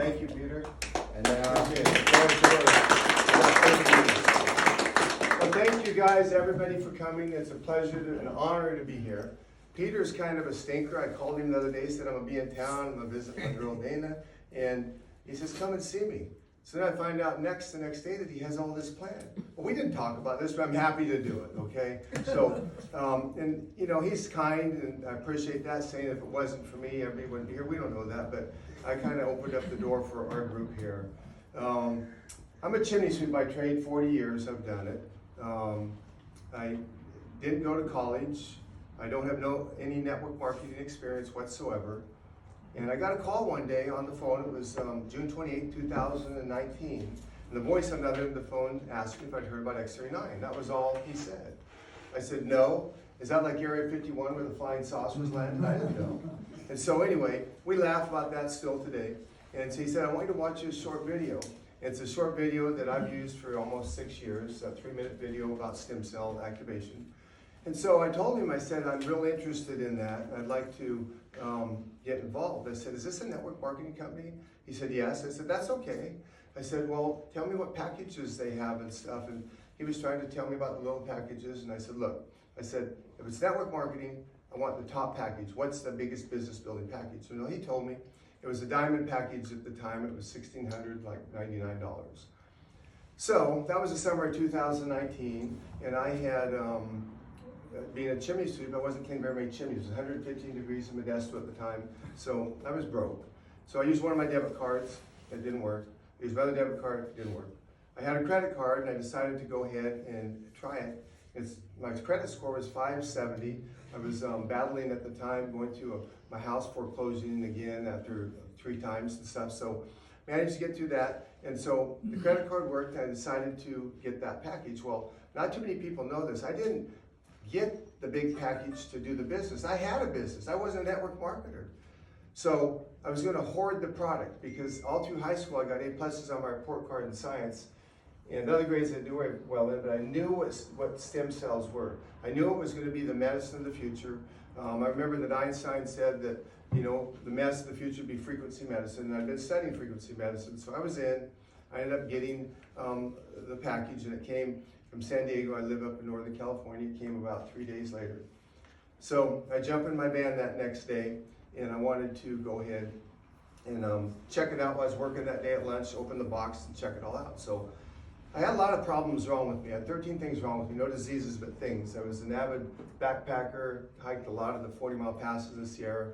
Thank you, Peter. And now, Well, thank you guys, everybody, for coming. It's a pleasure and an honor to be here. Peter's kind of a stinker. I called him the other day, said I'm gonna be in town, I'm gonna visit my girl Dana, and he says, come and see me. So then I find out the next day that he has all this planned. Well, we didn't talk about this, but I'm happy to do it, okay? So, and you know, he's kind, and I appreciate that, saying if it wasn't for me, everybody wouldn't be here. We don't know that, but I kind of opened up the door for our group here. I'm a chimney sweep by trade, 40 years I've done it. I didn't go to college. I don't have any network marketing experience whatsoever. And I got a call one day on the phone. It was June 28, 2019. And the voice on the other end of the phone asked me if I'd heard about X-39. That was all he said. I said, no. Is that like Area 51 where the flying saucers landed? I didn't know. And so anyway, we laugh about that still today. And so he said, I want you to watch this short video. It's a short video that I've used for almost 6 years, a 3-minute video about stem cell activation. And so I told him, I said, I'm real interested in that. I'd like to get involved. I said, is this a network marketing company? He said, yes. I said, that's okay. I said, well, tell me what packages they have and stuff. And he was trying to tell me about the little packages. And I said, look, I said, if it's network marketing, I want the top package. What's the biggest business building package? So he told me it was a diamond package at the time. It was $1,600, like $99. So that was the summer of 2019. And I had, being a chimney sweep, I wasn't cleaning very many chimneys. It was 115 degrees in Modesto at the time, so I was broke. So I used one of my debit cards, it didn't work. I used my other debit card, it didn't work. I had a credit card and I decided to go ahead and try it. My credit score was 570. I was battling at the time, going to my house foreclosing again after 3 times and stuff, so managed to get through that. And so the credit card worked and I decided to get that package. Well, not too many people know this. I didn't get the big package to do the business. I had a business. I wasn't a network marketer. So I was going to hoard the product because all through high school I got A+ on my report card in science. And the other grades I didn't do very well in, but I knew what stem cells were. I knew it was going to be the medicine of the future. I remember that Einstein said that, you know, the medicine of the future would be frequency medicine. And I've been studying frequency medicine. So I was in. I ended up getting the package, and it came from San Diego. I live up in Northern California. It came about 3 days later. So I jumped in my van that next day, and I wanted to go ahead and check it out while I was working that day at lunch, open the box and check it all out. So I had a lot of problems wrong with me. I had 13 things wrong with me, no diseases, but things. I was an avid backpacker, hiked a lot of the 40-mile passes in the Sierra,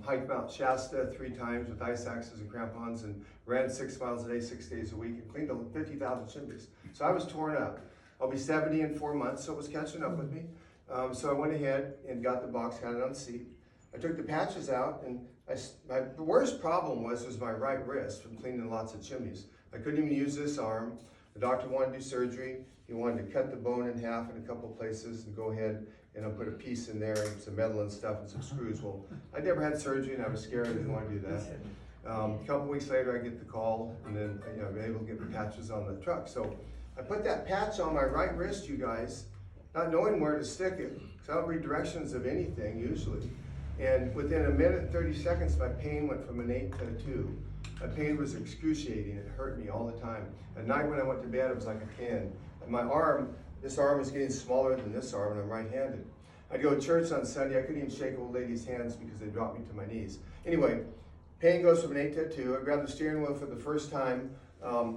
hiked Mount Shasta 3 times with ice axes and crampons, and ran 6 miles a day, 6 days a week, and cleaned 50,000 chimneys. So I was torn up. I'll be 70 in 4 months, so it was catching up with me. So I went ahead and got the box, got it on the seat. I took the patches out, and the worst problem was my right wrist from cleaning lots of chimneys. I couldn't even use this arm. The doctor wanted to do surgery. He wanted to cut the bone in half in a couple places and go ahead and I'll put a piece in there and some metal and stuff and some screws. Well, I never had surgery and I was scared. I didn't want to do that. A couple weeks later, I get the call, and then I've been able to get the patches on the truck. So I put that patch on my right wrist, you guys, not knowing where to stick it, because I don't read directions of anything usually. And within a minute and 30 seconds, my pain went from an 8 to a 2. My pain was excruciating. It hurt me all the time. At night when I went to bed, it was like a 10. And my arm, this arm was getting smaller than this arm, and I'm right-handed. I'd go to church on Sunday. I couldn't even shake old ladies' hands because they dropped me to my knees. Anyway, pain goes from an 8 to a 2. I grabbed the steering wheel for the first time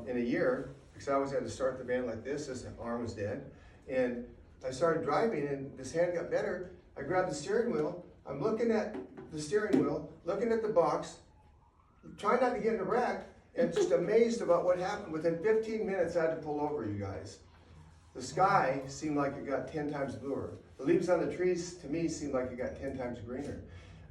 in a year, because I always had to start the van like this. This arm was dead. And I started driving, and this hand got better. I grabbed the steering wheel. I'm looking at the steering wheel, looking at the box, trying not to get in a wreck, and just amazed about what happened. Within 15 minutes, I had to pull over, you guys. The sky seemed like it got 10 times bluer. The leaves on the trees, to me, seemed like it got 10 times greener.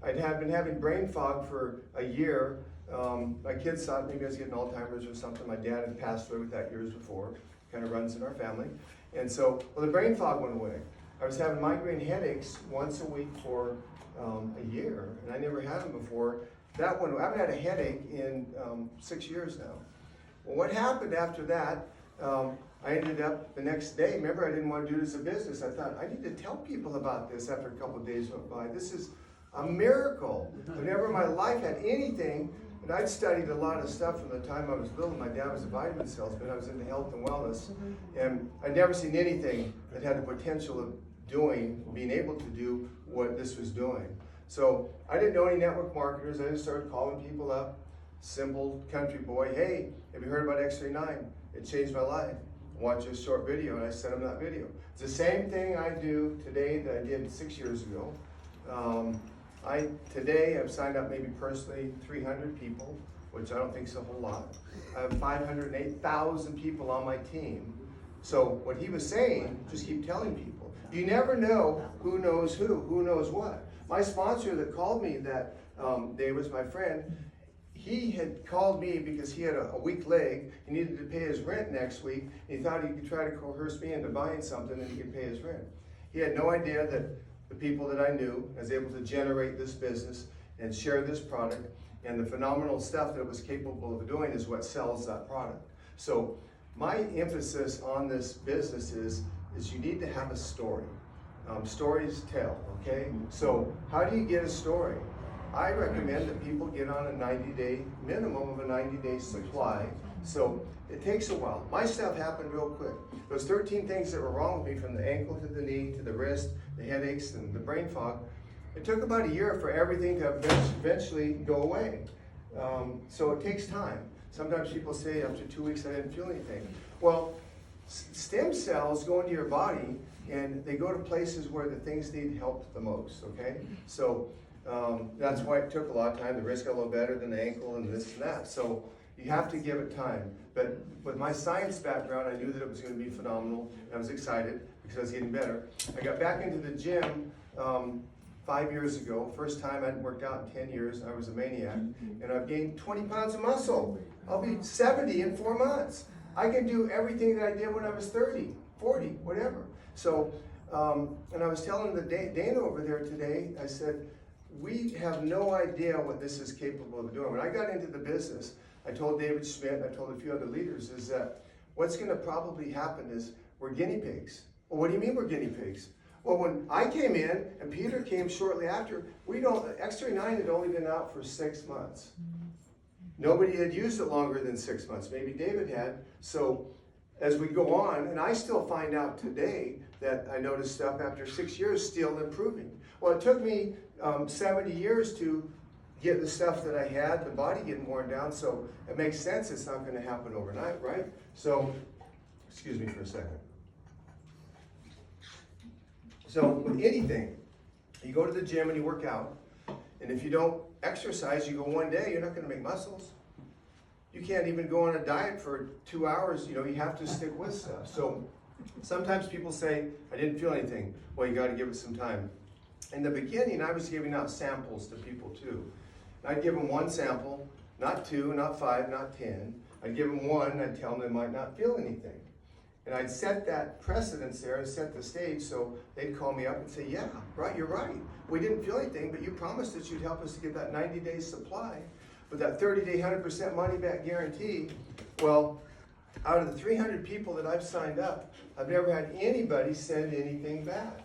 I'd been having brain fog for a year. My kids thought maybe I was getting Alzheimer's or something. My dad had passed away with that years before. Kind of runs in our family. And so, well, the brain fog went away. I was having migraine headaches once a week for a year, and I never had them before. That one, I haven't had a headache in 6 years now. Well, what happened after that, I ended up the next day, remember I didn't want to do this as a business. I thought, I need to tell people about this after a couple of days went by. This is a miracle. I've never in my life had anything And I'd studied a lot of stuff from the time I was little. My dad was a vitamin salesman. I was into health and wellness. And I'd never seen anything that had the potential of being able to do what this was doing. So I didn't know any network marketers. I just started calling people up. Simple country boy, hey, have you heard about X39? It changed my life. Watch a short video, and I sent them that video. It's the same thing I do today that I did 6 years ago. Today I've signed up maybe personally 300 people, which I don't think is a whole lot. I have 508,000 people on my team. So what he was saying, just keep telling people. You never know who knows what. My sponsor that called me that day was my friend. He had called me because he had a weak leg. He needed to pay his rent next week. And he thought he could try to coerce me into buying something and he could pay his rent. He had no idea that the people that I knew, I was able to generate this business and share this product, and the phenomenal stuff that it was capable of doing is what sells that product. So my emphasis on this business is you need to have a story. Stories tell, okay? So how do you get a story? I recommend that people get on a 90-day, minimum of a 90-day supply. So it takes a while. My stuff happened real quick. Those 13 things that were wrong with me, from the ankle to the knee to the wrist, the headaches and the brain fog, it took about a year for everything to eventually go away. So it takes time. Sometimes people say after 2 weeks I didn't feel anything. Well, stem cells go into your body and they go to places where the things need help the most, okay? So that's why it took a lot of time. The wrist got a little better than the ankle and this and that. So you have to give it time. But with my science background, I knew that it was going to be phenomenal. I was excited because I was getting better. I got back into the gym 5 years ago. First time I hadn't worked out in 10 years. I was a maniac. And I've gained 20 pounds of muscle. I'll be 70 in 4 months. I can do everything that I did when I was 30, 40, whatever. So, and I was telling the Dana over there today, I said, we have no idea what this is capable of doing. When I got into the business, I told David Schmidt, I told a few other leaders, is that what's going to probably happen is we're guinea pigs. Well, what do you mean we're guinea pigs? Well, when I came in and Peter came shortly after, X39 had only been out for 6 months. Nobody had used it longer than 6 months. Maybe David had. So as we go on, and I still find out today that I noticed stuff after 6 years still improving. Well, it took me 70 years to get the stuff that I had, the body getting worn down, so it makes sense it's not going to happen overnight, right? So, excuse me for a second. So with anything, you go to the gym and you work out, and if you don't exercise, you go one day, you're not going to make muscles. You can't even go on a diet for 2 hours, you have to stick with stuff. So sometimes people say, I didn't feel anything. Well, you got to give it some time. In the beginning, I was giving out samples to people too. I'd give them one sample, not 2, not 5, not 10. I'd give them one, and I'd tell them they might not feel anything. And I'd set that precedence there and set the stage so they'd call me up and say, yeah, right, you're right. We didn't feel anything, but you promised that you'd help us to get that 90-day supply with that 30-day 100% money-back guarantee. Well, out of the 300 people that I've signed up, I've never had anybody send anything back.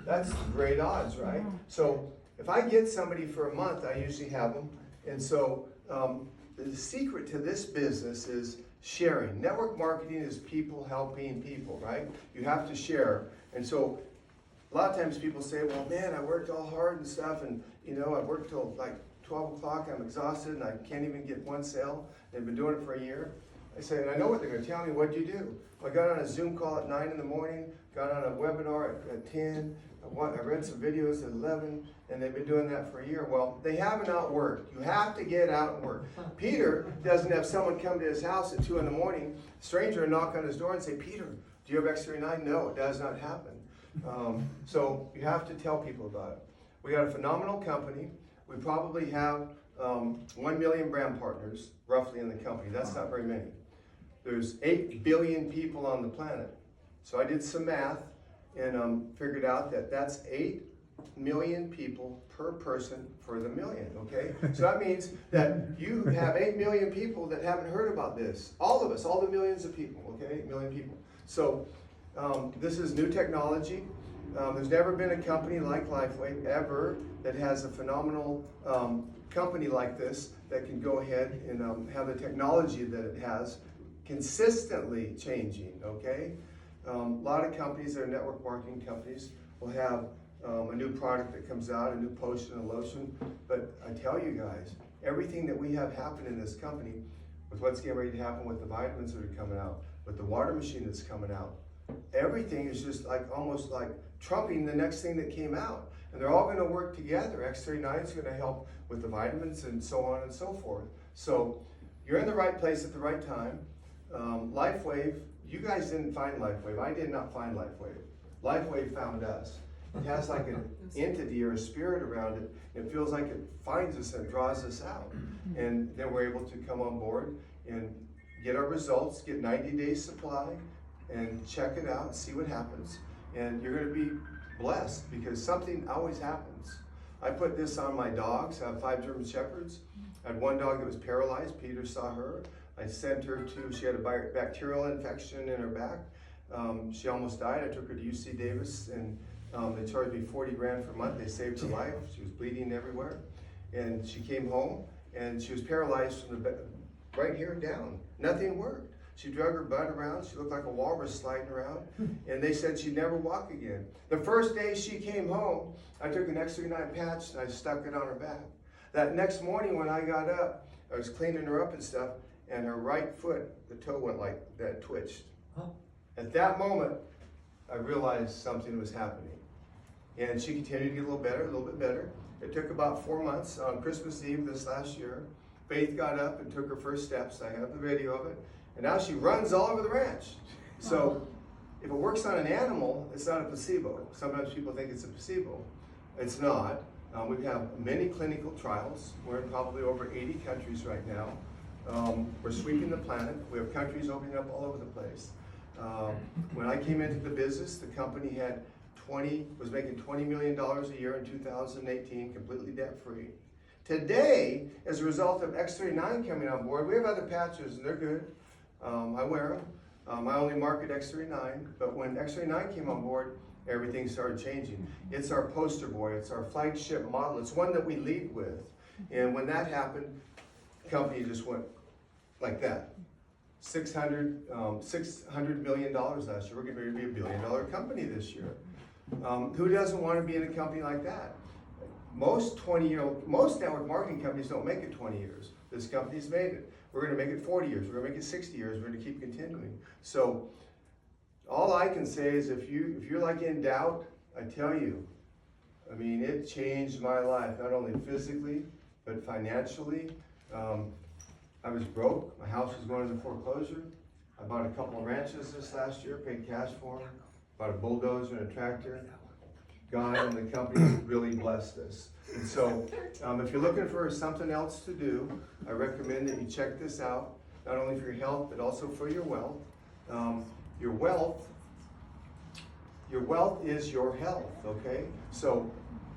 That's great odds, right? So if I get somebody for a month, I usually have them. And so the secret to this business is sharing. Network marketing is people helping people, right? You have to share. And so a lot of times people say, well, man, I worked all hard and stuff, and I worked till like 12 o'clock, I'm exhausted, and I can't even get one sale. They've been doing it for a year. I say, and I know what they're going to tell me. What'd you do? I got on a Zoom call at 9 in the morning, got on a webinar at 10, I read some videos at 11, and they've been doing that for a year. Well, they haven't outworked. You have to get out and work. Peter doesn't have someone come to his house at 2 in the morning, stranger, and knock on his door and say, Peter, do you have X39? No, it does not happen. So you have to tell people about it. We got a phenomenal company. We probably have 1 million brand partners, roughly, in the company. That's not very many. There's 8 billion people on the planet. So I did some math and figured out that that's 8 million people per person for the million, okay? So that means that you have 8 million people that haven't heard about this. All of us, all the millions of people, okay? 8 million people. So this is new technology. There's never been a company like Lifeway ever that has a phenomenal company like this that can go ahead and have the technology that it has consistently changing, okay? A lot of companies that are network marketing companies will have a new product that comes out, a new potion, a lotion, but I tell you guys, everything that we have happen in this company, with what's getting ready to happen with the vitamins that are coming out, with the water machine that's coming out, everything is just like almost like trumping the next thing that came out. And they're all going to work together. X39 is going to help with the vitamins and so on and so forth. So you're in the right place at the right time. LifeWave, you guys didn't find LifeWave. I did not find LifeWave. LifeWave found us. It has like an entity or a spirit around it. It feels like it finds us and draws us out. And then we're able to come on board and get our results, get 90 days supply, and check it out and see what happens. And you're going to be blessed because something always happens. I put this on my dogs. I have 5 German Shepherds. I had one dog that was paralyzed. Peter saw her. I sent her to, she had a bacterial infection in her back. She almost died. I took her to UC Davis and they charged me 40 grand for a month. They saved her life. She was bleeding everywhere. And she came home and she was paralyzed from the right here down. Nothing worked. She drug her butt around. She looked like a walrus sliding around. And they said she'd never walk again. The first day she came home, I took an X39 patch and I stuck it on her back. That next morning when I got up, I was cleaning her up and stuff, and her right foot, the toe went like that, twitched. Oh. At that moment, I realized something was happening. And she continued to get a little bit better. It took about 4 months. On Christmas Eve this last year, Faith got up and took her first steps. I have the video of it. And now she runs all over the ranch. So if it works on an animal, it's not a placebo. Sometimes people think it's a placebo. It's not. We have many clinical trials. We're in probably over 80 countries right now. We're sweeping the planet. We have countries opening up all over the place. When I came into the business, the company had was making $20 million a year in 2018, completely debt-free. Today, as a result of X39 coming on board, we have other patches and they're good. I wear them. I only market X39, but when X39 came on board, everything started changing. It's our poster boy, it's our flagship model, it's one that we lead with. And when that happened, the company just went like that. $600 million last year. We're getting ready to be $1 billion company this year. Who doesn't want to be in a company like that? Most network marketing companies don't make it 20 years. This company's made it. We're going to make it 40 years. We're going to make it 60 years. We're going to keep continuing. So all I can say is if you're like in doubt, I tell you, I mean, it changed my life, not only physically, but financially. I was broke. My house was going into foreclosure. I bought a couple of ranches this last year, paid cash for them. Bought a bulldozer and a tractor. God and the company really blessed us. And so if you're looking for something else to do, I recommend that you check this out, not only for your health, but also for your wealth. Your wealth is your health, okay? So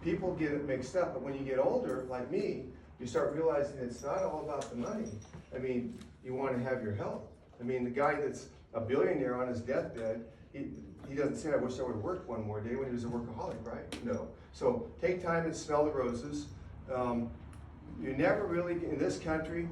people get it mixed up, but when you get older, like me, you start realizing it's not all about the money. I mean, you want to have your health. I mean, the guy that's a billionaire on his deathbed, he doesn't say, I wish I would have worked one more day when he was a workaholic, right? No. So take time and smell the roses. You never really, in this country,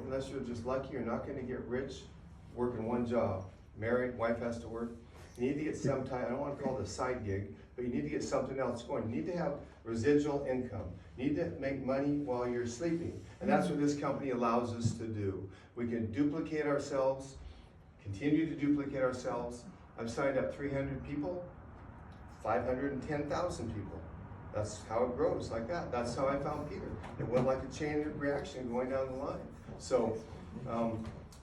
unless you're just lucky, you're not going to get rich working one job. Married, wife has to work. You need to get some time, I don't want to call it a side gig, but you need to get something else going. You need to have residual income. You need to make money while you're sleeping. And that's what this company allows us to do. We can duplicate ourselves, continue to duplicate ourselves. I've signed up 300 people, 510,000 people. That's how it grows, like that. That's how I found Peter. It went like a chain reaction going down the line. So,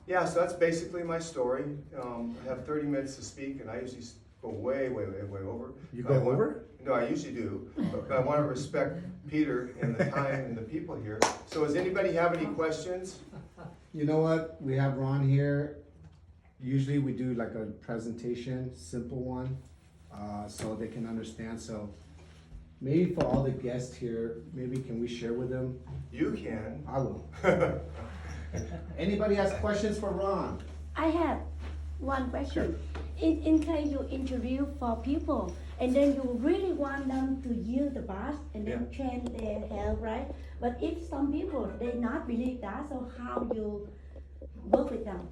yeah, so that's basically my story. I have 30 minutes to speak, and I usually go way over. You go over? No, I usually do, but I want to respect Peter and the time and the people here. So does anybody have any questions? You know what? We have Ron here. Usually we do like a presentation, simple one, so they can understand. So maybe for all the guests here, maybe can we share with them? You can. I will. Anybody has questions for Ron? I have one question. In case you interview for people and then you really want them to yield the best and then Yeah. change their health, right? But if some people they not believe that, so how you work with them?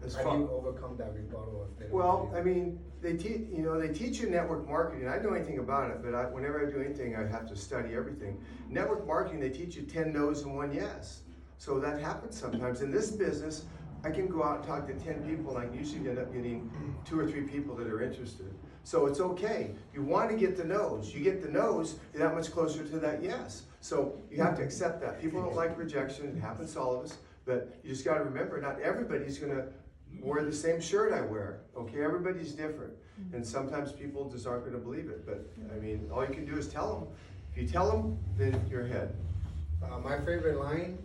It's How do fun. you overcome that rebuttal if they don't Well, believe I it? mean, they teach you network marketing. I don't know anything about it, but whenever I do anything, I have to study everything. Network marketing, they teach you 10 no's and 1 yes. So that happens sometimes. In this business, I can go out and talk to 10 people, and I usually end up getting 2 or 3 people that are interested. So it's okay. You want to get the no's. You get the no's, you're that much closer to that yes. So you have to accept that. People don't like rejection. It happens to all of us. But you just got to remember, not everybody's going to wear the same shirt I wear. Okay, everybody's different. And sometimes people just aren't going to believe it. But I mean, all you can do is tell them. If you tell them, then you're ahead. My favorite line